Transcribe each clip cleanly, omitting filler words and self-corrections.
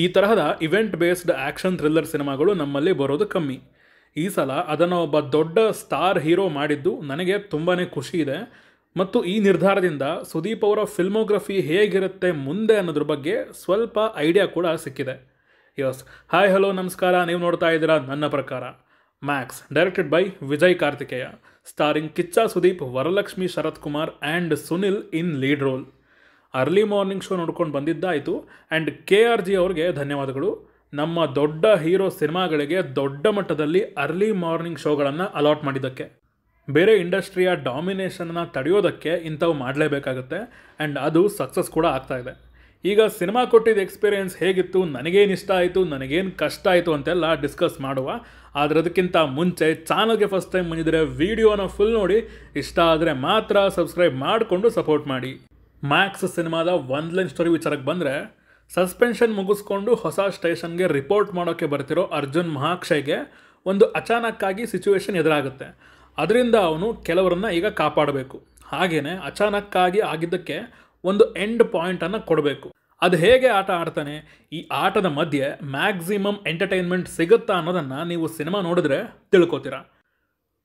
ಈ ತರಹದ event based action thriller ಸಿನಿಮಾಗಳು ನಮ್ಮಲ್ಲಿ ಬರೋದು ಕಮ್ಮಿ. ಈ ಸಲ ಅದನ್ನು ಒಬ್ಬ ದೊಡ್ಡ ಸ್ಟಾರ್ ಹೀರೋ ಮಾಡಿದ್ದು ನನಗೆ ತುಂಬಾ ಖುಷಿ ಇದೆ. ಮತ್ತು ಈ ನಿರ್ಧಾರದಿಂದ ಸುದೀಪ್ ಅವರ ಫಿಲ್ಮೋಗ್ರಫಿ ಹೇಗಿರುತ್ತೆ ಮುಂದೆ ಅನ್ನೋದ್ರ ಬಗ್ಗೆ ಸ್ವಲ್ಪ ಐಡಿಯಾ ಕೂಡ ಸಿಕ್ಕಿದೆ. ಹಾಯ್ ಹಲೋ ನಮಸ್ಕಾರ, ನೀವು ನೋಡ್ತಾ ಇದ್ದೀರಾ ನನ್ನ ಪ್ರಕಾರ. Max directed by Vijay Karthikeya, starring Kichcha Sudeep, Varalakshmi Sarath Kumar and Sunil in lead role. Early morning show ನೋಡ್ಕೊಂಡು ಬಂದಿದ್ದಾಯಿತು. ಆ್ಯಂಡ್ KRG ಅವ್ರಿಗೆ ಧನ್ಯವಾದಗಳು. ನಮ್ಮ ದೊಡ್ಡ ಹೀರೋ ಸಿನಿಮಾಗಳಿಗೆ ದೊಡ್ಡ ಮಟ್ಟದಲ್ಲಿ ಅರ್ಲಿ ಮಾರ್ನಿಂಗ್ ಶೋಗಳನ್ನು ಅಲಾಟ್ ಮಾಡಿದ್ದಕ್ಕೆ. ಬೇರೆ ಇಂಡಸ್ಟ್ರಿಯ ಡಾಮಿನೇಷನ್ನ ತಡೆಯೋದಕ್ಕೆ ಇಂಥವು ಮಾಡಲೇಬೇಕಾಗುತ್ತೆ. ಆ್ಯಂಡ್ ಅದು ಸಕ್ಸಸ್ ಕೂಡ ಆಗ್ತಾಯಿದೆ. ಈಗ ಸಿನಿಮಾ ಕೊಟ್ಟಿದ್ದ ಎಕ್ಸ್ಪೀರಿಯೆನ್ಸ್ ಹೇಗಿತ್ತು, ನನಗೇನು ಇಷ್ಟ ಆಯಿತು, ನನಗೇನು ಕಷ್ಟ ಆಯಿತು ಅಂತೆಲ್ಲ ಡಿಸ್ಕಸ್ ಮಾಡುವ. ಆದರೆ ಅದಕ್ಕಿಂತ ಮುಂಚೆ ಚಾನಲ್ಗೆ ಫಸ್ಟ್ ಟೈಮ್ ಬಂದಿದ್ದರೆ ವಿಡಿಯೋನ ಫುಲ್ ನೋಡಿ, ಇಷ್ಟ ಆದರೆ ಮಾತ್ರ ಸಬ್ಸ್ಕ್ರೈಬ್ ಮಾಡಿಕೊಂಡು ಸಪೋರ್ಟ್ ಮಾಡಿ. ಮ್ಯಾಕ್ಸ್ ಸಿನಿಮಾದ ಒನ್ ಲೈನ್ ಸ್ಟೋರಿ ವಿಚಾರಕ್ಕೆ ಬಂದರೆ, ಸಸ್ಪೆನ್ಷನ್ ಮುಗಿಸ್ಕೊಂಡು ಹೊಸ ಸ್ಟೇಷನ್ಗೆ ರಿಪೋರ್ಟ್ ಮಾಡೋಕ್ಕೆ ಬರ್ತಿರೋ ಅರ್ಜುನ್ ಮಹಾಕ್ಷಯ್ಗೆ ಒಂದು ಅಚಾನಕ್ಕಾಗಿ ಸಿಚುವೇಶನ್ ಎದುರಾಗುತ್ತೆ. ಅದರಿಂದ ಅವನು ಕೆಲವರನ್ನು ಈಗ ಕಾಪಾಡಬೇಕು. ಹಾಗೆಯೇ ಅಚಾನಕ್ಕಾಗಿ ಆಗಿದ್ದಕ್ಕೆ ಒಂದು ಎಂಡ್ ಪಾಯಿಂಟನ್ನು ಕೊಡಬೇಕು. ಅದು ಹೇಗೆ ಆಟ ಆಡ್ತಾನೆ, ಈ ಆಟದ ಮಧ್ಯೆ ಮ್ಯಾಕ್ಸಿಮಮ್ ಎಂಟರ್ಟೈನ್ಮೆಂಟ್ ಸಿಗುತ್ತಾ ಅನ್ನೋದನ್ನು ನೀವು ಸಿನಿಮಾ ನೋಡಿದ್ರೆ ತಿಳ್ಕೊತೀರ.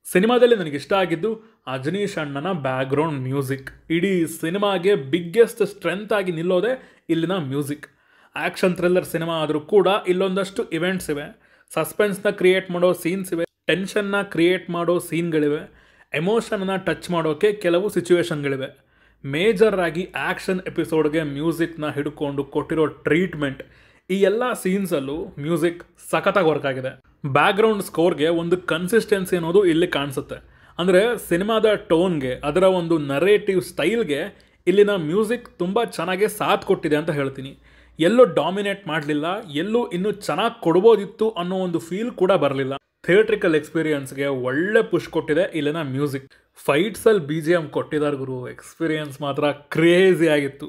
ಸಿನಿಮಾದಲ್ಲಿ ನನಗಿಷ್ಟ ಆಗಿದ್ದು ಅಜನೀಶ್ ಅಣ್ಣನ ಬ್ಯಾಕ್ಗ್ರೌಂಡ್ ಮ್ಯೂಸಿಕ್. ಇಡೀ ಸಿನಿಮಾಗೆ ಬಿಗ್ಗೆಸ್ಟ್ ಸ್ಟ್ರೆಂತ್ ಆಗಿ ನಿಲ್ಲೋದೇ ಇಲ್ಲಿನ ಮ್ಯೂಸಿಕ್. ಆ್ಯಕ್ಷನ್ ಥ್ರಿಲ್ಲರ್ ಸಿನಿಮಾ ಆದರೂ ಕೂಡ ಇಲ್ಲೊಂದಷ್ಟು ಇವೆಂಟ್ಸ್ ಇವೆ, ಸಸ್ಪೆನ್ಸ್ನ ಕ್ರಿಯೇಟ್ ಮಾಡೋ ಸೀನ್ಸ್ ಇವೆ, ಟೆನ್ಷನ್ನ ಕ್ರಿಯೇಟ್ ಮಾಡೋ ಸೀನ್ಗಳಿವೆ, ಎಮೋಷನ್ನ ಟಚ್ ಮಾಡೋಕ್ಕೆ ಕೆಲವು ಸಿಚುವೇಶನ್ಗಳಿವೆ. ಮೇಜರ್ ಆಗಿ ಆ್ಯಕ್ಷನ್ ಎಪಿಸೋಡ್ಗೆ ಮ್ಯೂಸಿಕ್ನ ಹಿಡ್ಕೊಂಡು ಕೊಟ್ಟಿರೋ ಟ್ರೀಟ್ಮೆಂಟ್, ಈ ಎಲ್ಲ ಸೀನ್ಸಲ್ಲೂ ಮ್ಯೂಸಿಕ್ ಸಖತ್ತಾಗಿ ವರ್ಕ್ ಆಗಿದೆ. ಬ್ಯಾಕ್ಗ್ರೌಂಡ್ ಸ್ಕೋರ್ಗೆ ಒಂದು ಕನ್ಸಿಸ್ಟೆನ್ಸಿ ಅನ್ನೋದು ಇಲ್ಲಿ ಕಾಣಿಸುತ್ತೆ. ಅಂದರೆ ಸಿನಿಮಾದ ಟೋನ್ಗೆ, ಅದರ ಒಂದು ನರೇಟಿವ್ ಸ್ಟೈಲ್ಗೆ ಇಲ್ಲಿನ ಮ್ಯೂಸಿಕ್ ತುಂಬ ಚೆನ್ನಾಗಿ ಸಾಥ್ ಕೊಟ್ಟಿದೆ ಅಂತ ಹೇಳ್ತೀನಿ. ಎಲ್ಲೂ ಡಾಮಿನೇಟ್ ಮಾಡಲಿಲ್ಲ, ಎಲ್ಲೂ ಇನ್ನೂ ಚೆನ್ನಾಗಿ ಕೊಡ್ಬೋದಿತ್ತು ಅನ್ನೋ ಒಂದು ಫೀಲ್ ಕೂಡ ಬರಲಿಲ್ಲ. ಥಿಯೇಟ್ರಿಕಲ್ ಎಕ್ಸ್ಪೀರಿಯನ್ಸ್ಗೆ ಒಳ್ಳೆ ಪುಷ್ ಕೊಟ್ಟಿದೆ ಇಲ್ಲಿನ ಮ್ಯೂಸಿಕ್. ಫೈಟ್ಸಲ್ಲಿ BGM ಕೊಟ್ಟಿದ್ದಾರೆ ಗುರು, ಎಕ್ಸ್ಪೀರಿಯನ್ಸ್ ಮಾತ್ರ ಕ್ರೇಜಿ ಆಗಿತ್ತು.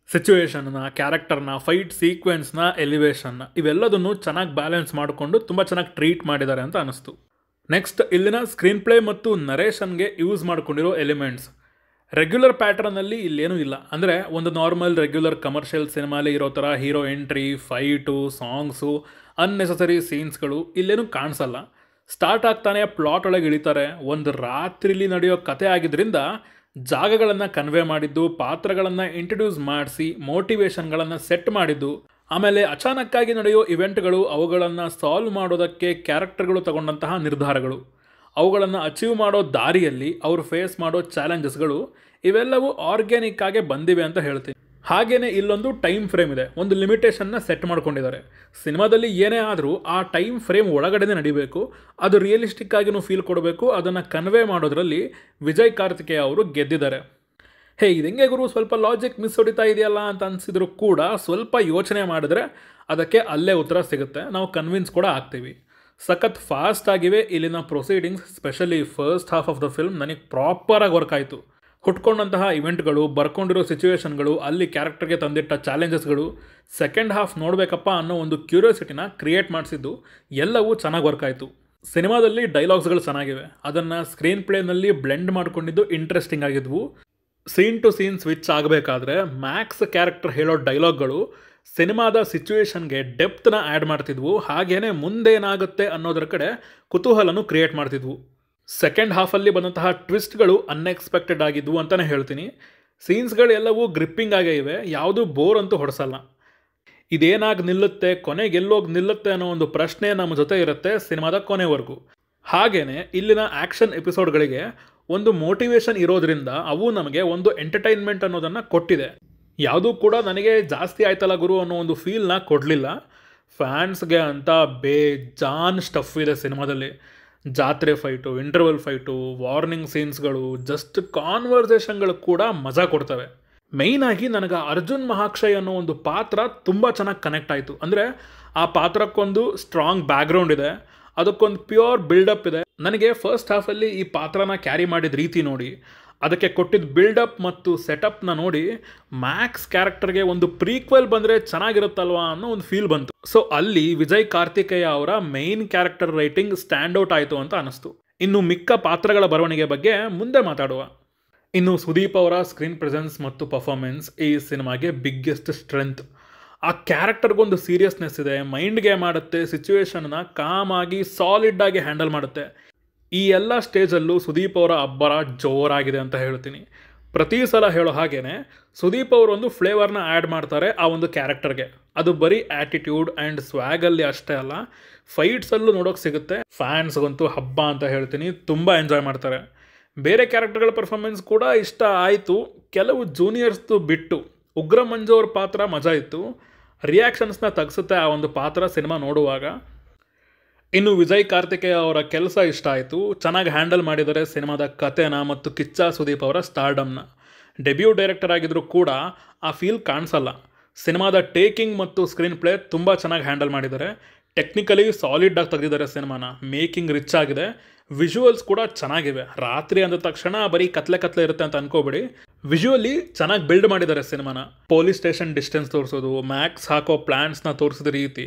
ಸಿಚುವೇಶನ್ನ, ಕ್ಯಾರೆಕ್ಟರ್ನ, ಫೈಟ್ ಸೀಕ್ವೆನ್ಸ್ನ, ಎಲಿವೇಶನ್ನ ಇವೆಲ್ಲದನ್ನು ಚೆನ್ನಾಗಿ ಬ್ಯಾಲೆನ್ಸ್ ಮಾಡಿಕೊಂಡು ತುಂಬ ಚೆನ್ನಾಗಿ ಟ್ರೀಟ್ ಮಾಡಿದ್ದಾರೆ ಅಂತ ಅನ್ನಿಸ್ತು. ನೆಕ್ಸ್ಟ್, ಇಲ್ಲಿನ ಸ್ಕ್ರೀನ್ ಪ್ಲೇ ಮತ್ತು ನರೇಷನ್ಗೆ ಯೂಸ್ ಮಾಡ್ಕೊಂಡಿರೋ ಎಲಿಮೆಂಟ್ಸ್ ರೆಗ್ಯುಲರ್ ಪ್ಯಾಟರ್ನಲ್ಲಿ ಇಲ್ಲೇನೂ ಇಲ್ಲ. ಅಂದರೆ ಒಂದು ನಾರ್ಮಲ್ ರೆಗ್ಯುಲರ್ ಕಮರ್ಷಿಯಲ್ ಸಿನಿಮಾಲಿ ಇರೋ ಥರ hero entry, fight, songs, unnecessary ಸೀನ್ಸ್ಗಳು ಇಲ್ಲೇನೂ ಕಾಣಿಸಲ್ಲ. ಸ್ಟಾರ್ಟ್ ಆಗ್ತಾನೆ ಪ್ಲಾಟ್ ಒಳಗೆ ಇಳಿತಾರೆ. ಒಂದು ರಾತ್ರಿಲಿ ನಡೆಯೋ ಕತೆ ಆಗಿದ್ದರಿಂದ ಜಾಗಗಳನ್ನು ಕನ್ವೆ ಮಾಡಿದ್ದು, ಪಾತ್ರಗಳನ್ನು ಇಂಟ್ರಡ್ಯೂಸ್ ಮಾಡಿಸಿ, ಮೋಟಿವೇಶನ್ಗಳನ್ನು ಸೆಟ್ ಮಾಡಿದ್ದು, ಆಮೇಲೆ ಅಚಾನಕ್ಕಾಗಿ ನಡೆಯೋ ಇವೆಂಟ್ಗಳು, ಅವುಗಳನ್ನು ಸಾಲ್ವ್ ಮಾಡೋದಕ್ಕೆ ಕ್ಯಾರೆಕ್ಟರ್ಗಳು ತಗೊಂಡಂತಹ ನಿರ್ಧಾರಗಳು, ಅವುಗಳನ್ನು ಅಚೀವ್ ಮಾಡೋ ದಾರಿಯಲ್ಲಿ ಅವರು ಫೇಸ್ ಮಾಡೋ ಚಾಲೆಂಜಸ್ಗಳು, ಇವೆಲ್ಲವೂ ಆರ್ಗ್ಯಾನಿಕ್ ಆಗಿ ಬಂದಿವೆ ಅಂತ ಹೇಳ್ತೀನಿ. ಹಾಗೆಯೇ ಇಲ್ಲೊಂದು ಟೈಮ್ ಫ್ರೇಮ್ ಇದೆ, ಒಂದು ಲಿಮಿಟೇಷನ್ನ ಸೆಟ್ ಮಾಡ್ಕೊಂಡಿದ್ದಾರೆ. ಸಿನಿಮಾದಲ್ಲಿ ಏನೇ ಆದರೂ ಆ ಟೈಮ್ ಫ್ರೇಮ್ ಒಳಗಡೆ ನಡಿಬೇಕು, ಅದು ರಿಯಲಿಸ್ಟಿಕ್ ಆಗಿನೂ ಫೀಲ್ ಕೊಡಬೇಕು. ಅದನ್ನು ಕನ್ವೆ ಮಾಡೋದ್ರಲ್ಲಿ ವಿಜಯ್ ಕಾರ್ತಿಕೇಯ ಅವರು ಗೆದ್ದಿದ್ದಾರೆ. ಇದು ಹೆಂಗೆ ಗುರು, ಸ್ವಲ್ಪ ಲಾಜಿಕ್ ಮಿಸ್ ಹೊಡಿತಾ ಇದೆಯಲ್ಲ ಅಂತ ಅನಿಸಿದ್ರು ಕೂಡ ಸ್ವಲ್ಪ ಯೋಚನೆ ಮಾಡಿದ್ರೆ ಅದಕ್ಕೆ ಅಲ್ಲೇ ಉತ್ತರ ಸಿಗುತ್ತೆ. ನಾವು ಕನ್ವಿನ್ಸ್ ಕೂಡ ಆಗ್ತೀವಿ. ಸಖತ್ ಫಾಸ್ಟ್ ಆಗಿವೆ ಇಲ್ಲಿನ proceedings. Specially first half of the film ನನಗೆ ಪ್ರಾಪರಾಗಿ ವರ್ಕ್ ಆಯಿತು. ಹುಟ್ಕೊಂಡಂತಹ ಇವೆಂಟ್ಗಳು, ಬರ್ಕೊಂಡಿರೋ ಸಿಚುವೇಶನ್ಗಳು, ಅಲ್ಲಿ ಕ್ಯಾರೆಕ್ಟರ್ಗೆ ತಂದಿಟ್ಟ ಚಾಲೆಂಜಸ್ಗಳು, ಸೆಕೆಂಡ್ ಹಾಫ್ ನೋಡಬೇಕಪ್ಪ ಅನ್ನೋ ಒಂದು ಕ್ಯೂರಿಯಾಸಿಟಿನ ಕ್ರಿಯೇಟ್ ಮಾಡಿಸಿದ್ದು ಎಲ್ಲವೂ ಚೆನ್ನಾಗಿ ವರ್ಕ್ ಆಯಿತು. ಸಿನಿಮಾದಲ್ಲಿ ಡೈಲಾಗ್ಸ್ಗಳು ಚೆನ್ನಾಗಿವೆ, ಅದನ್ನು ಸ್ಕ್ರೀನ್ ಪ್ಲೇನಲ್ಲಿ ಬ್ಲೆಂಡ್ ಮಾಡ್ಕೊಂಡಿದ್ದು ಇಂಟ್ರೆಸ್ಟಿಂಗ್ ಆಗಿದ್ವು. ಸೀನ್ ಟು ಸೀನ್ ಸ್ವಿಚ್ ಆಗಬೇಕಾದ್ರೆ ಮ್ಯಾಕ್ಸ್ ಕ್ಯಾರೆಕ್ಟರ್ ಹೇಳೋ ಡೈಲಾಗ್ಗಳು ಸಿನಿಮಾದ ಸಿಚುವೇಶನ್ಗೆ ಡೆಪ್ತ್ನ ಆ್ಯಡ್ ಮಾಡ್ತಿದ್ವು. ಹಾಗೇನೆ ಮುಂದೇನಾಗುತ್ತೆ ಅನ್ನೋದರ ಕಡೆ ಕುತೂಹಲನೂ ಕ್ರಿಯೇಟ್ ಮಾಡ್ತಿದ್ವು. ಸೆಕೆಂಡ್ ಹಾಫಲ್ಲಿ ಬಂದಂತಹ ಟ್ವಿಸ್ಟ್ಗಳು ಅನ್ಎಕ್ಸ್ಪೆಕ್ಟೆಡ್ ಆಗಿದ್ವು ಅಂತಲೇ ಹೇಳ್ತೀನಿ. ಸೀನ್ಸ್ಗಳೆಲ್ಲವೂ ಗ್ರಿಪ್ಪಿಂಗ್ ಆಗೇ ಇವೆ, ಯಾವುದೂ ಬೋರ್ ಅಂತೂ ಹೊಡೆಸಲ್ಲ. ಇದೇನಾಗಿ ನಿಲ್ಲುತ್ತೆ, ಕೊನೆಗೆಲ್ಲೋಗಿ ನಿಲ್ಲುತ್ತೆ ಅನ್ನೋ ಒಂದು ಪ್ರಶ್ನೆ ನಮ್ಮ ಜೊತೆ ಇರುತ್ತೆ ಸಿನಿಮಾದ ಕೊನೆವರೆಗೂ. ಹಾಗೆಯೇ ಇಲ್ಲಿನ ಆ್ಯಕ್ಷನ್ ಎಪಿಸೋಡ್ಗಳಿಗೆ ಒಂದು ಮೋಟಿವೇಶನ್ ಇರೋದ್ರಿಂದ ಅವು ನಮಗೆ ಒಂದು ಎಂಟರ್ಟೈನ್ಮೆಂಟ್ ಅನ್ನೋದನ್ನು ಕೊಟ್ಟಿದೆ. ಯಾವುದೂ ಕೂಡ ನನಗೆ ಜಾಸ್ತಿ ಆಯ್ತಲ್ಲ ಗುರು ಅನ್ನೋ ಒಂದು ಫೀಲ್ನ ಕೊಡಲಿಲ್ಲ. ಫ್ಯಾನ್ಸ್ಗೆ ಅಂತ ಬೇಜಾನ್ ಸ್ಟಫ್ ಇದೆ ಸಿನಿಮಾದಲ್ಲಿ. ಜಾತ್ರೆ ಫೈಟು, ಇಂಟರ್ವಲ್ ಫೈಟು, ವಾರ್ನಿಂಗ್ ಸೀನ್ಸ್ಗಳು, ಜಸ್ಟ್ ಕಾನ್ವರ್ಸೇಷನ್ಗಳು ಕೂಡ ಮಜಾ ಕೊಡ್ತವೆ. ಮೇಯ್ನಾಗಿ ನನಗೆ ಅರ್ಜುನ್ ಮಹಾಕ್ಷಯ್ ಅನ್ನೋ ಒಂದು ಪಾತ್ರ ತುಂಬ ಚೆನ್ನಾಗಿ ಕನೆಕ್ಟ್ ಆಯಿತು. ಅಂದರೆ ಆ ಪಾತ್ರಕ್ಕೊಂದು ಸ್ಟ್ರಾಂಗ್ ಬ್ಯಾಕ್ಗ್ರೌಂಡ್ ಇದೆ, ಅದಕ್ಕೊಂದು ಪ್ಯೂರ್ ಬಿಲ್ಡಪ್ ಇದೆ. ನನಗೆ ಫಸ್ಟ್ ಹಾಫಲ್ಲಿ ಈ ಪಾತ್ರನ ಕ್ಯಾರಿ ಮಾಡಿದ ರೀತಿ ನೋಡಿ, ಅದಕ್ಕೆ ಕೊಟ್ಟಿದ್ದ ಬಿಲ್ಡಪ್ ಮತ್ತು ಸೆಟಪ್ನ ನೋಡಿ ಮ್ಯಾಕ್ಸ್ ಕ್ಯಾರೆಕ್ಟರ್ಗೆ ಒಂದು ಪ್ರೀಕ್ವೆಲ್ ಬಂದರೆ ಚೆನ್ನಾಗಿರುತ್ತಲ್ವಾ ಅನ್ನೋ ಒಂದು ಫೀಲ್ ಬಂತು. ಸೊ ಅಲ್ಲಿ ವಿಜಯ್ ಕಾರ್ತಿಕೇಯ ಅವರ main character writing stand out ಆಯಿತು ಅಂತ ಅನಿಸ್ತು. ಇನ್ನು ಮಿಕ್ಕ ಪಾತ್ರಗಳ ಬರವಣಿಗೆ ಬಗ್ಗೆ ಮುಂದೆ ಮಾತಾಡುವ. ಇನ್ನು ಸುದೀಪ್ ಅವರ ಸ್ಕ್ರೀನ್ ಪ್ರೆಸೆನ್ಸ್ ಮತ್ತು ಪರ್ಫಾರ್ಮೆನ್ಸ್ ಈ ಸಿನಿಮಾಗೆ ಬಿಗ್ಗೆಸ್ಟ್ ಸ್ಟ್ರೆಂತ್. ಆ ಕ್ಯಾರೆಕ್ಟರ್ಗೊಂದು ಸೀರಿಯಸ್ನೆಸ್ ಇದೆ, ಮೈಂಡ್ ಗೇಮ್ ಮಾಡುತ್ತೆ, ಸಿಚುವೇಶನ್ನ ಕಾಮಾಗಿ ಸಾಲಿಡ್ಡಾಗಿ ಹ್ಯಾಂಡಲ್ ಮಾಡುತ್ತೆ. ಈ ಎಲ್ಲ ಸ್ಟೇಜಲ್ಲೂ ಸುದೀಪ್ ಅವರ ಅಬ್ಬರ ಜೋರಾಗಿದೆ ಅಂತ ಹೇಳ್ತೀನಿ. ಪ್ರತಿ ಸಲ ಹೇಳೋ ಹಾಗೇನೆ ಸುದೀಪ್ ಅವರು ಒಂದು ಫ್ಲೇವರ್ನ ಆ್ಯಡ್ ಮಾಡ್ತಾರೆ ಆ ಒಂದು ಕ್ಯಾರೆಕ್ಟರ್ಗೆ. ಅದು ಬರೀ ಆ್ಯಟಿಟ್ಯೂಡ್ ಆ್ಯಂಡ್ ಸ್ವ್ಯಾಗಲ್ಲಿ ಅಷ್ಟೇ ಅಲ್ಲ, ಫೈಟ್ಸಲ್ಲೂ ನೋಡೋಕೆ ಸಿಗುತ್ತೆ. ಫ್ಯಾನ್ಸ್ಗಂತೂ ಹಬ್ಬ ಅಂತ ಹೇಳ್ತೀನಿ, ತುಂಬ ಎಂಜಾಯ್ ಮಾಡ್ತಾರೆ. ಬೇರೆ ಕ್ಯಾರೆಕ್ಟರ್ಗಳ ಪರ್ಫಾರ್ಮೆನ್ಸ್ ಕೂಡ ಇಷ್ಟ ಆಯಿತು. ಕೆಲವು ಜೂನಿಯರ್ಸ್ದು ಬಿಟ್ಟು ಉಗ್ರ ಮಂಜು ಅವ್ರ ಪಾತ್ರ ಮಜಾ ಇತ್ತು. ರಿಯಾಕ್ಷನ್ಸ್ನ ತಗ್ಸುತ್ತೆ ಆ ಒಂದು ಪಾತ್ರ ಸಿನಿಮಾ ನೋಡುವಾಗ. ಇನ್ನು ವಿಜಯ್ ಕಾರ್ತಿಕೇಯ ಅವರ ಕೆಲಸ ಇಷ್ಟ ಆಯಿತು. ಚೆನ್ನಾಗಿ ಹ್ಯಾಂಡಲ್ ಮಾಡಿದ್ದಾರೆ ಸಿನಿಮಾದ ಕಥೆನ ಮತ್ತು ಕಿಚ್ಚ ಸುದೀಪ್ ಅವರ ಸ್ಟಾರ್ಡಮ್ನ. ಡೆಬ್ಯೂ ಡೈರೆಕ್ಟರ್ ಆಗಿದ್ದರೂ ಕೂಡ ಆ ಫೀಲ್ ಕಾಣಿಸಲ್ಲ. ಸಿನಿಮಾದ ಟೇಕಿಂಗ್ ಮತ್ತು ಸ್ಕ್ರೀನ್ ಪ್ಲೇ ತುಂಬ ಚೆನ್ನಾಗಿ ಹ್ಯಾಂಡಲ್ ಮಾಡಿದ್ದಾರೆ. ಟೆಕ್ನಿಕಲಿ ಸಾಲಿಡ್ಡಾಗಿ ತೆಗೆದಿದ್ದಾರೆ ಸಿನಿಮಾನ. ಮೇಕಿಂಗ್ ರಿಚ್ ಆಗಿದೆ. ವಿಜುವಲ್ಸ್ ಕೂಡ ಚೆನ್ನಾಗಿವೆ. ರಾತ್ರಿ ಅಂದ ತಕ್ಷಣ ಬರೀ ಕತ್ಲೆ ಇರುತ್ತೆ ಅಂತ ಅನ್ಕೋಬೇಡಿ. ವಿಜುವಲಿ ಚೆನ್ನಾಗಿ ಬಿಲ್ಡ್ ಮಾಡಿದ್ದಾರೆ ಸಿನಿಮಾನ. ಪೊಲೀಸ್ ಸ್ಟೇಷನ್ ಡಿಸ್ಟೆನ್ಸ್ ತೋರಿಸೋದು, ಮ್ಯಾಕ್ಸ್ ಹಾಕೋ ಪ್ಲ್ಯಾನ್ಸ್ನ ತೋರಿಸಿದ ರೀತಿ,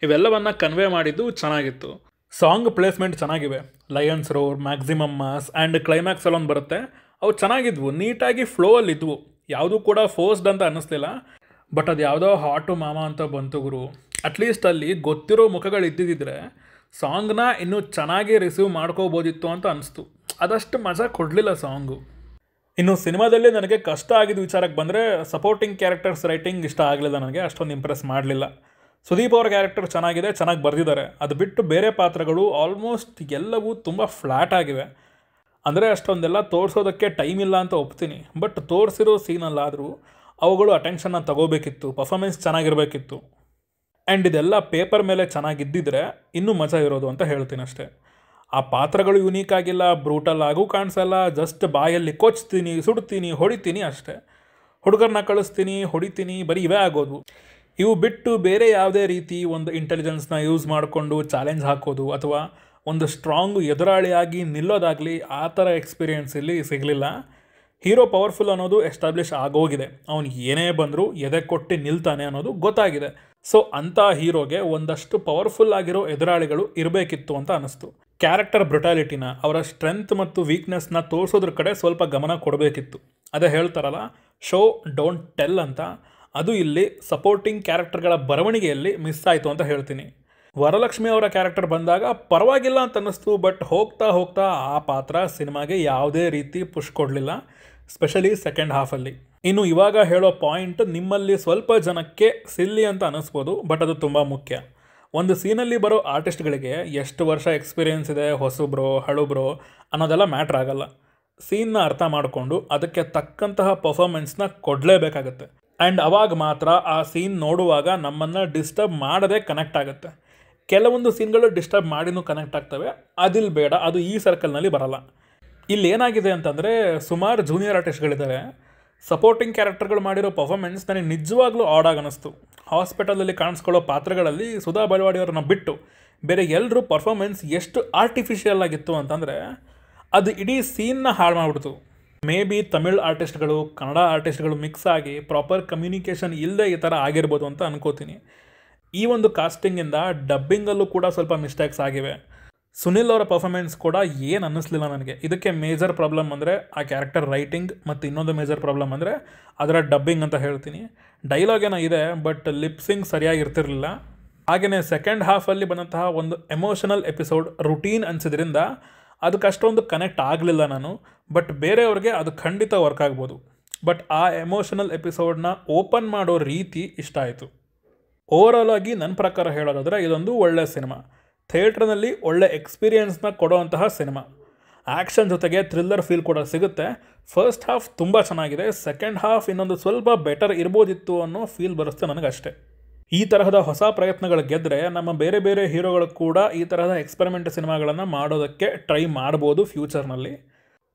ಇವೆಲ್ಲವನ್ನ ಕನ್ವೆ ಮಾಡಿದ್ದು ಚೆನ್ನಾಗಿತ್ತು. ಸಾಂಗ್ ಪ್ಲೇಸ್ಮೆಂಟ್ ಚೆನ್ನಾಗಿವೆ. Lions roar, maximum mass and climax ಅಲ್ಲೊಂದು ಬರುತ್ತೆ, ಅವು ಚೆನ್ನಾಗಿದ್ವು. ನೀಟಾಗಿ ಫ್ಲೋ ಅಲ್ಲಿದ್ವು. ಯಾವುದೂ ಕೂಡ ಫೋರ್ಸ್ಡ್ ಅಂತ ಅನ್ನಿಸ್ಲಿಲ್ಲ. ಬಟ್ ಅದು ಯಾವುದೋ ಹಾಟು ಮಾಮ ಅಂತ ಬಂತು ಗುರು. ಅಟ್ಲೀಸ್ಟ್ ಅಲ್ಲಿ ಗೊತ್ತಿರೋ ಮುಖಗಳು ಇದ್ದಿದ್ದರೆ ಸಾಂಗ್ನ ಇನ್ನೂ ಚೆನ್ನಾಗಿ ರಿಸೀವ್ ಮಾಡ್ಕೋಬೋದಿತ್ತು ಅಂತ ಅನಿಸ್ತು. ಅದಷ್ಟು ಮಜಾ ಕೊಡಲಿಲ್ಲ ಸಾಂಗು. ಇನ್ನು ಸಿನಿಮಾದಲ್ಲಿ ನನಗೆ ಕಷ್ಟ ಆಗಿದ್ದ ವಿಚಾರಕ್ಕೆ ಬಂದರೆ ಸಪೋರ್ಟಿಂಗ್ ಕ್ಯಾರೆಕ್ಟರ್ಸ್ ರೈಟಿಂಗ್ ಇಷ್ಟ ಆಗಲಿಲ್ಲ ನನಗೆ. ಅಷ್ಟೊಂದು ಇಂಪ್ರೆಸ್ ಮಾಡಲಿಲ್ಲ. ಸುದೀಪ್ ಅವರ ಕ್ಯಾರೆಕ್ಟರ್ ಚೆನ್ನಾಗಿದೆ, ಚೆನ್ನಾಗಿ ಬರೆದಿದ್ದಾರೆ. ಅದು ಬಿಟ್ಟು ಬೇರೆ ಪಾತ್ರಗಳು ಆಲ್ಮೋಸ್ಟ್ ಎಲ್ಲವೂ ತುಂಬ ಫ್ಲ್ಯಾಟ್ ಆಗಿವೆ. ಅಂದರೆ ಅಷ್ಟೊಂದೆಲ್ಲ ತೋರಿಸೋದಕ್ಕೆ ಟೈಮ್ ಇಲ್ಲ ಅಂತ ಒಪ್ತೀನಿ. ಬಟ್ ತೋರಿಸಿರೋ ಸೀನಲ್ಲಾದರೂ ಅವುಗಳು ಅಟೆನ್ಷನ್ನ ತಗೋಬೇಕಿತ್ತು. ಪರ್ಫಾರ್ಮೆನ್ಸ್ ಚೆನ್ನಾಗಿರಬೇಕಿತ್ತು. ಆ್ಯಂಡ್ ಇದೆಲ್ಲ ಪೇಪರ್ ಮೇಲೆ ಚೆನ್ನಾಗಿದ್ದಿದ್ರೆ ಇನ್ನೂ ಮಜಾ ಇರೋದು ಅಂತ ಹೇಳ್ತೀನಿ ಅಷ್ಟೇ. ಆ ಪಾತ್ರಗಳು ಯುನೀಕ್ ಆಗಿಲ್ಲ, ಬ್ರೂಟಲ್ ಆಗೂ ಕಾಣಿಸಲ್ಲ. ಜಸ್ಟ್ ಬಾಯಲ್ಲಿ ಕೊಚ್ತೀನಿ, ಸುಡ್ತೀನಿ, ಹೊಡಿತೀನಿ ಅಷ್ಟೇ. ಹುಡುಗರನ್ನ ಕಳಿಸ್ತೀನಿ, ಹೊಡಿತೀನಿ, ಬರೀ ಇವೇ ಆಗೋದು. ಇವು ಬಿಟ್ಟು ಬೇರೆ ಯಾವುದೇ ರೀತಿ ಒಂದು ಇಂಟೆಲಿಜೆನ್ಸ್ನ ಯೂಸ್ ಮಾಡಿಕೊಂಡು ಚಾಲೆಂಜ್ ಹಾಕೋದು ಅಥವಾ ಒಂದು ಸ್ಟ್ರಾಂಗ್ ಎದುರಾಳಿಯಾಗಿ ನಿಲ್ಲೋದಾಗಲಿ ಆ ಥರ ಎಕ್ಸ್ಪೀರಿಯೆನ್ಸ್ ಇಲ್ಲಿ ಸಿಗಲಿಲ್ಲ. ಹೀರೋ ಪವರ್ಫುಲ್ ಅನ್ನೋದು ಎಸ್ಟಾಬ್ಲಿಷ್ ಆಗೋಗಿದೆ. ಅವನು ಏನೇ ಬಂದರೂ ಎದೆ ಕೊಟ್ಟು ನಿಲ್ತಾನೆ ಅನ್ನೋದು ಗೊತ್ತಾಗಿದೆ. ಸೊ ಅಂಥ ಹೀರೋಗೆ ಒಂದಷ್ಟು ಪವರ್ಫುಲ್ ಆಗಿರೋ ಎದುರಾಳಿಗಳು ಇರಬೇಕಿತ್ತು ಅಂತ ಅನ್ನಿಸ್ತು. ಕ್ಯಾರೆಕ್ಟರ್ ಬ್ರುಟಾಲಿಟಿನ, ಅವರ ಸ್ಟ್ರೆಂತ್ ಮತ್ತು ವೀಕ್ನೆಸ್ನ ತೋರಿಸೋದ್ರ ಕಡೆ ಸ್ವಲ್ಪ ಗಮನ ಕೊಡಬೇಕಿತ್ತು. ಅದೇ ಹೇಳ್ತಾರಲ್ಲ, ಶೋ ಡೋಂಟ್ ಟೆಲ್ ಅಂತ. ಅದು ಇಲ್ಲಿ ಸಪೋರ್ಟಿಂಗ್ ಕ್ಯಾರೆಕ್ಟರ್ಗಳ ಬರವಣಿಗೆಯಲ್ಲಿ ಮಿಸ್ ಆಯಿತು ಅಂತ ಹೇಳ್ತೀನಿ. ವರಲಕ್ಷ್ಮಿ ಅವರ ಕ್ಯಾರೆಕ್ಟರ್ ಬಂದಾಗ ಪರವಾಗಿಲ್ಲ ಅಂತ ಅನ್ನಿಸ್ತು. ಬಟ್ ಹೋಗ್ತಾ ಹೋಗ್ತಾ ಆ ಪಾತ್ರ ಸಿನಿಮಾಗೆ ಯಾವುದೇ ರೀತಿ ಪುಷ್ ಕೊಡಲಿಲ್ಲ, ಸ್ಪೆಷಲಿ ಸೆಕೆಂಡ್ ಹಾಫಲ್ಲಿ. ಇನ್ನು ಇವಾಗ ಹೇಳೋ ಪಾಯಿಂಟ್ ನಿಮ್ಮಲ್ಲಿ ಸ್ವಲ್ಪ ಜನಕ್ಕೆ ಸಿಲ್ಲಿ ಅಂತ ಅನ್ನಿಸ್ಬೋದು, ಬಟ್ ಅದು ತುಂಬ ಮುಖ್ಯ. ಒಂದು ಸೀನಲ್ಲಿ ಬರೋ ಆರ್ಟಿಸ್ಟ್ಗಳಿಗೆ ಎಷ್ಟು ವರ್ಷ ಎಕ್ಸ್ಪೀರಿಯೆನ್ಸ್ ಇದೆ, ಹೊಸಬ್ರೋ ಹಳುಬ್ರೋ ಅನ್ನೋದೆಲ್ಲ ಮ್ಯಾಟ್ರ್ ಆಗಲ್ಲ. ಸೀನ್ನ ಅರ್ಥ ಮಾಡಿಕೊಂಡು ಅದಕ್ಕೆ ತಕ್ಕಂತಹ ಪರ್ಫಾರ್ಮೆನ್ಸ್ನ ಕೊಡಲೇಬೇಕಾಗತ್ತೆ. ಆ್ಯಂಡ್ ಅವಾಗ ಮಾತ್ರ ಆ ಸೀನ್ ನೋಡುವಾಗ ನಮ್ಮನ್ನು ಡಿಸ್ಟರ್ಬ್ ಮಾಡದೆ ಕನೆಕ್ಟ್ ಆಗುತ್ತೆ. ಕೆಲವೊಂದು ಸೀನ್ಗಳು ಡಿಸ್ಟರ್ಬ್ ಮಾಡಿನೂ ಕನೆಕ್ಟ್ ಆಗ್ತವೆ, ಅದಿಲ್ಲಿ ಬೇಡ, ಅದು ಈ ಸರ್ಕಲ್ನಲ್ಲಿ ಬರಲ್ಲ. ಇಲ್ಲಿ ಏನಾಗಿದೆ ಅಂತಂದರೆ, ಸುಮಾರು ಜೂನಿಯರ್ ಆರ್ಟಿಸ್ಟ್ಗಳಿದ್ದಾರೆ. ಸಪೋರ್ಟಿಂಗ್ ಕ್ಯಾರೆಕ್ಟರ್ಗಳು ಮಾಡಿರೋ ಪರ್ಫಾರ್ಮೆನ್ಸ್ ನನಗೆ ನಿಜವಾಗ್ಲೂ ಆಡಾಗಿ ಅನ್ನಿಸ್ತು. ಹಾಸ್ಪಿಟಲಲ್ಲಿ ಕಾಣಿಸ್ಕೊಳ್ಳೋ ಪಾತ್ರಗಳಲ್ಲಿ ಸುಧಾ ಬಲವಾಡಿಯವ್ರನ್ನ ಬಿಟ್ಟು ಬೇರೆ ಎಲ್ಲರೂ ಪರ್ಫಾರ್ಮೆನ್ಸ್ ಎಷ್ಟು ಆರ್ಟಿಫಿಷಿಯಲ್ ಆಗಿತ್ತು ಅಂತಂದರೆ ಅದು ಇಡೀ ಸೀನ್ನ ಹಾಳು ಮಾಡಿಬಿಡ್ತು. ಮೇ ಬಿ ತಮಿಳ್ ಆರ್ಟಿಸ್ಟ್ಗಳು ಕನ್ನಡ ಆರ್ಟಿಸ್ಟ್ಗಳು ಮಿಕ್ಸ್ ಆಗಿ ಪ್ರಾಪರ್ ಕಮ್ಯುನಿಕೇಷನ್ ಇಲ್ಲದೆ ಈ ಥರ ಆಗಿರ್ಬೋದು ಅಂತ ಅನ್ಕೋತೀನಿ. ಈ ಒಂದು ಕಾಸ್ಟಿಂಗಿಂದ ಡಬ್ಬಿಂಗಲ್ಲೂ ಕೂಡ ಸ್ವಲ್ಪ ಮಿಸ್ಟೇಕ್ಸ್ ಆಗಿವೆ. ಸುನಿಲ್ ಅವರ ಪರ್ಫಾರ್ಮೆನ್ಸ್ ಕೂಡ ಏನು ಅನ್ನಿಸ್ಲಿಲ್ಲ ನನಗೆ. ಇದಕ್ಕೆ ಮೇಜರ್ ಪ್ರಾಬ್ಲಮ್ ಅಂದರೆ ಆ ಕ್ಯಾರೆಕ್ಟರ್ ರೈಟಿಂಗ್, ಮತ್ತು ಇನ್ನೊಂದು ಮೇಜರ್ ಪ್ರಾಬ್ಲಮ್ ಅಂದರೆ ಅದರ ಡಬ್ಬಿಂಗ್ ಅಂತ ಹೇಳ್ತೀನಿ. ಡೈಲಾಗ್ ಏನೋ ಇದೆ, ಬಟ್ ಲಿಪ್ಸಿಂಗ್ ಸರಿಯಾಗಿರ್ತಿರಲಿಲ್ಲ. ಹಾಗೆಯೇ ಸೆಕೆಂಡ್ ಹಾಫಲ್ಲಿ ಬಂದಂತಹ ಒಂದು ಎಮೋಷನಲ್ ಎಪಿಸೋಡ್ ರುಟೀನ್ ಅನಿಸಿದ್ರಿಂದ ಅದಕ್ಕೆ ಅಷ್ಟೊಂದು ಕನೆಕ್ಟ್ ಆಗಲಿಲ್ಲ ನಾನು. ಬಟ್ ಬೇರೆಯವ್ರಿಗೆ ಅದು ಖಂಡಿತ ವರ್ಕ್ ಆಗ್ಬೋದು. ಬಟ್ ಆ ಎಮೋಷನಲ್ ಎಪಿಸೋಡ್ನ ಓಪನ್ ಮಾಡೋ ರೀತಿ ಇಷ್ಟ ಆಯಿತು. ಓವರಾಲ್ ಆಗಿ ನನ್ನ ಪ್ರಕಾರ ಹೇಳೋದಾದರೆ ಇದೊಂದು ಒಳ್ಳೆಯ ಸಿನಿಮಾ. ಥಿಯೇಟ್ರ್ನಲ್ಲಿ ಒಳ್ಳೆ ಎಕ್ಸ್ಪೀರಿಯೆನ್ಸ್ನ ಕೊಡೋವಂತಹ ಸಿನಿಮಾ. ಆ್ಯಕ್ಷನ್ ಜೊತೆಗೆ ಥ್ರಿಲ್ಲರ್ ಫೀಲ್ ಕೂಡ ಸಿಗುತ್ತೆ. ಫಸ್ಟ್ ಹಾಫ್ ತುಂಬ ಚೆನ್ನಾಗಿದೆ. ಸೆಕೆಂಡ್ ಹಾಫ್ ಇನ್ನೊಂದು ಸ್ವಲ್ಪ ಬೆಟರ್ ಇರ್ಬೋದಿತ್ತು ಅನ್ನೋ ಫೀಲ್ ಬರುತ್ತೆ ನನಗಷ್ಟೇ. ಈ ತರಹದ ಹೊಸ ಪ್ರಯತ್ನಗಳು ಗೆದ್ದರೆ ನಮ್ಮ ಬೇರೆ ಬೇರೆ ಹೀರೋಗಳು ಕೂಡ ಈ ತರಹದ ಎಕ್ಸ್ಪೆರಿಮೆಂಟ್ ಸಿನಿಮಾಗಳನ್ನು ಮಾಡೋದಕ್ಕೆ ಟ್ರೈ ಮಾಡ್ಬೋದು ಫ್ಯೂಚರ್ನಲ್ಲಿ.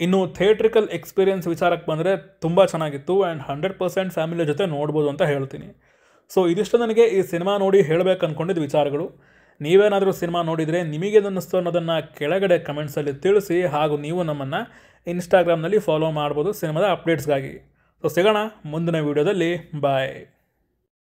ಇನ್ನು ಥಿಯೇಟ್ರಿಕಲ್ ಎಕ್ಸ್ಪೀರಿಯೆನ್ಸ್ ವಿಚಾರಕ್ಕೆ ಬಂದರೆ ತುಂಬ ಚೆನ್ನಾಗಿತ್ತು. ಆ್ಯಂಡ್ 100% ಫ್ಯಾಮಿಲಿ ಜೊತೆ ನೋಡ್ಬೋದು ಅಂತ ಹೇಳ್ತೀನಿ. ಸೊ ಇದಿಷ್ಟು ನನಗೆ ಈ ಸಿನಿಮಾ ನೋಡಿ ಹೇಳಬೇಕು ಅಂದ್ಕೊಂಡಿದ್ದ ವಿಚಾರಗಳು. ನೀವೇನಾದರೂ ಸಿನಿಮಾ ನೋಡಿದರೆ ನಿಮಗೇನು ಅನ್ನಿಸ್ತು ಅನ್ನೋದನ್ನು ಕೆಳಗಡೆ ಕಮೆಂಟ್ಸಲ್ಲಿ ತಿಳಿಸಿ. ಹಾಗೂ ನೀವು ನಮ್ಮನ್ನು ಇನ್ಸ್ಟಾಗ್ರಾಮ್ನಲ್ಲಿ ಫಾಲೋ ಮಾಡ್ಬೋದು ಸಿನಿಮಾದ ಅಪ್ಡೇಟ್ಸ್ಗಾಗಿ. ಸೊ ಸಿಗೋಣ ಮುಂದಿನ ವೀಡಿಯೋದಲ್ಲಿ. ಬಾಯ್.